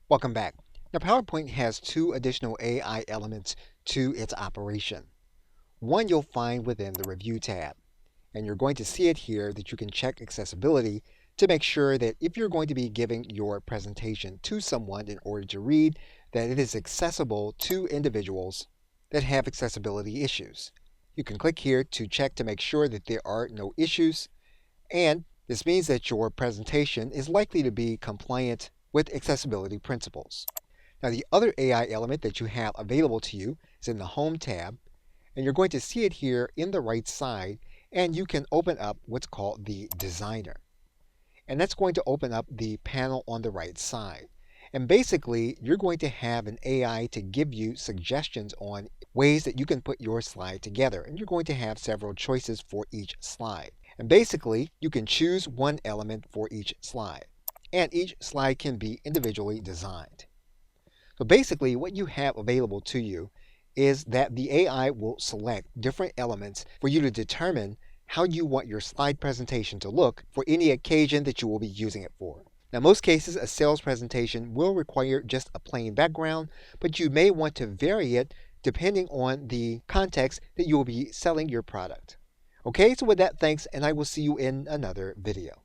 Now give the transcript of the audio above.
Welcome back. Now, PowerPoint has two additional AI elements to its operation. One you'll find within the Review tab, and you're going to see it here that you can check accessibility to make sure that if you're going to be giving your presentation to someone in order to read, that it is accessible to individuals that have accessibility issues. You can click here to check to make sure that there are no issues, and this means that your presentation is likely to be compliant with accessibility principles. Now, the other AI element that you have available to you is in the Home tab, and you're going to see it here in the right side, and you can open up what's called the Designer. And that's going to open up the panel on the right side. And basically, you're going to have an AI to give you suggestions on ways that you can put your slide together. And you're going to have several choices for each slide. And basically, you can choose one element for each slide. And each slide can be individually designed. So basically, what you have available to you is that the AI will select different elements for you to determine how you want your slide presentation to look for any occasion that you will be using it for. Now, most cases, a sales presentation will require just a plain background, but you may want to vary it depending on the context that you will be selling your product. Okay, so with that, thanks, and I will see you in another video.